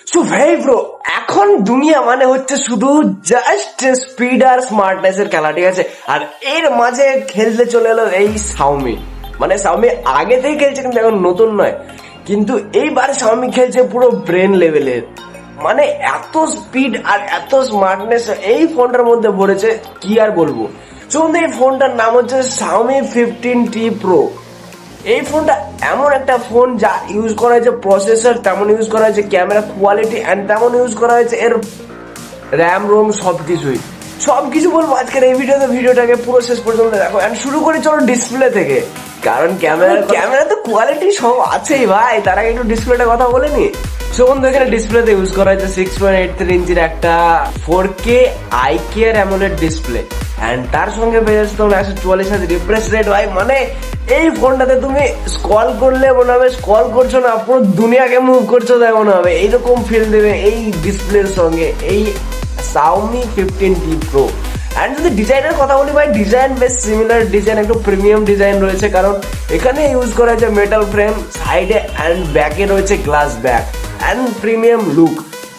So ভাই bro, এখন দুনিয়া মানে হচ্ছে শুধু জাস্ট স্পিড আর স্মার্টনেস এর খেলা, ঠিক আছে। আর এর মাঝে খেলতে চলে এলো এই Xiaomi। মানে Xiaomi আগে থেকে খেলছে কিন্তু এখন নতুন নয়, কিন্তু এইবার Xiaomi খেলছে পুরো ব্রেন লেভেলের। মানে এত স্পিড আর এত স্মার্টনেস এই ফোনটার মধ্যে ভরেছে, কি আর বলবো। সো এই ফোনটার নাম হচ্ছে Xiaomi 15T Pro। এই ফোনটা এমন একটা ফোন যা ইউজ করা হয়েছে প্রসেসর, তেমন ইউজ করা হয়েছে ক্যামেরা কোয়ালিটি, অ্যান্ড তেমন ইউজ করা হয়েছে এর র্যাম রোম সবকিছু বলবো আজকের এই ভিডিওটাকে পুরো শেষ পর্যন্ত দেখো। অ্যান্ড শুরু করি চলো ডিসপ্লে থেকে, কারণ ক্যামেরা তো কোয়ালিটি সব আছেই ভাই, তার আগে একটু ডিসপ্লেটা কথা বলে নি। সো বন্ধু, এখানে ডিসপ্লেতে ইউজ করা হয়েছে 6.83 ইঞ্চির একটা 4K ICARE AMOLED display, and তার সঙ্গে পেয়ে যাচ্ছে তোমরা 144 রিফ্রেশ রেট ভাই। মানে এই ফোনটাতে তুমি স্ক্রল করলে মনে হবে স্ক্রল করছো না, পুরো দুনিয়াকে মুভ করছো তাই মনে হবে, এইরকম ফিল দেবে এই ডিসপ্লের সঙ্গে এই Xiaomi 15T Pro। অ্যান্ড যদি ডিজাইনের কথা বলি ভাই, ডিজাইন বেশ সিমিলার ডিজাইন, একটু প্রিমিয়াম ডিজাইন রয়েছে, কারণ এখানে ইউজ করা হয়েছে মেটাল ফ্রেম, সাইডে অ্যান্ড ব্যাকে রয়েছে glass back and premium look.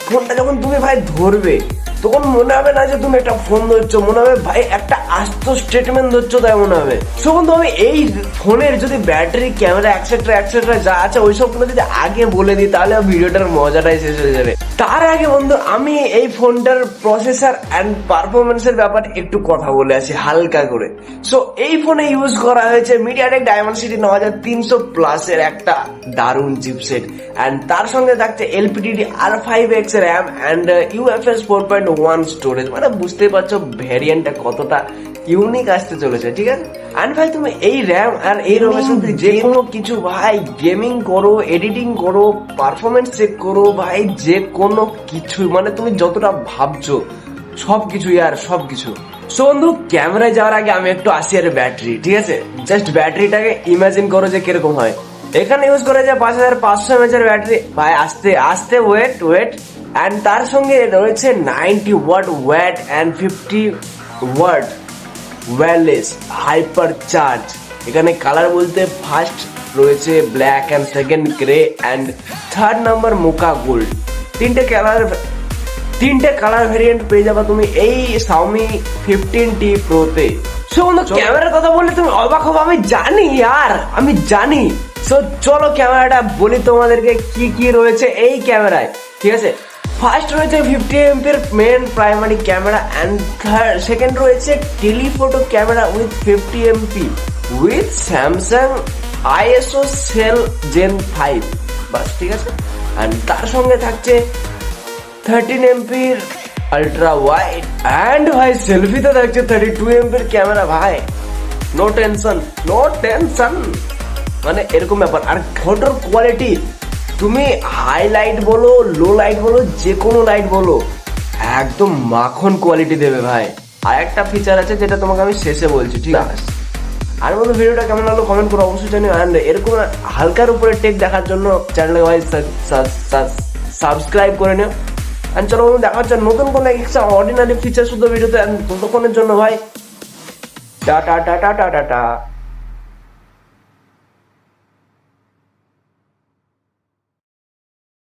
ফোনটা যখন তুমি ভাই ধরবে তখন মনে হবে না যে তুমি একটা ফোন ধরছো, মনে হবে ভাই একটা আস্ত স্টেটমেন্ট ধরছো তাই মনে হবে। সো বন্ধু, আমি এই ফোনের যদি ব্যাটারি, ক্যামেরা এক্সেট্রা যা আছে ওইসবগুলো যদি আগে বলে দিই তাহলে ভিডিওটার মজাটাই শেষ হয়ে যাবে। তার আগে বন্ধু, আমি এই ফোনটার প্রসেসর অ্যান্ড পারফরমেন্সের ব্যাপারে একটু কথা বলে আসি হালকা করে। সো এই ফোনে ইউজ করা হয়েছে মিডিয়াটেক ডায়মেনসিটি 9300+ এর একটা দারুণ চিপসেট, অ্যান্ড তার সঙ্গে থাকছে LPDDR R5X RAM and UFS 4.1 storage. মানে বুঝতেই পারছো ভ্যারিয়েন্টটা কতটা ইউনিক আসতে চলেছে, ঠিক আছে। অ্যান্ড ভাই তুমি এই র্যাম আর এই রোমের সাথে যে কোনো কিছু ভাই, গেমিং করো, এডিটিং করো, পারফরমেন্স চেক করো ভাই, যে কোনো কিছু মানে তুমি যতটা ভাবছো সবকিছু। সো বন্ধু, ক্যামেরায় যাওয়ার আগে আমি একটু আসি আর ব্যাটারি, ঠিক আছে। জাস্ট ব্যাটারিটাকে ইমাজিন করো যে কিরকম হয়। এখানে ইউজ করে যে 5500 mAh এর ব্যাটারি ভাই, আস্তে ওয়েট অ্যান্ড তার সঙ্গে রয়েছে 90 watt and 50 watt wireless hyper charge. এখানে কালার বলতে ফার্স্ট রয়েছে black and second grey and third number mocha gold. তিনটে কালার ভেরিয়েন্ট পেয়ে যাবে তুমি এই Xiaomi 15T Pro তে। সো বন্ধু, ক্যামেরার কথা বললে তুমি অবাক হবে, আমি জানি। সো চলো ক্যামেরাটা বলি তোমাদেরকে কি কি রয়েছে এই ক্যামেরায়, ঠিক আছে। ফার্স্ট রয়েছে 50 MP main primary camera and second রয়েছে telephoto camera with 50 MP with Samsung ISO cell gen 5, বাস, ঠিক আছে। অ্যান্ড তার সঙ্গে থাকছে 13 MP আল্ট্রা ওয়াইড অ্যান্ড ভাই সেলফিতে থাকছে 32 MP ক্যামেরা ভাই। নো টেনশন মানে এরকম ব্যাপার। আর ফটোর কোয়ালিটি তুমি হাই লাইট বলো, লো লাইট বলো, যে কোনো লাইট বলো, একদম মাখন কোয়ালিটি দেবে ভাই। আর একটা ফিচার আছে যেটা তোমাকে আমি শেষে বলছি, ঠিক আছে। আর বন্ধু, ভিডিওটা কেমন লাগলো কমেন্ট করে অবশ্যই জানিও, অ্যান্ড এরকম হালকার উপরে টেক দেখার জন্য চ্যানেলটাকে ভাই সাবস্ক্রাইব করে নিও। অ্যান্ড চলো বন্ধু, দেখা হচ্ছে নতুন কোনো এক্সট্রা অর্ডিনারি ফিচার শুধু ভিডিওতে। ততক্ষণের জন্য ভাই টাটা।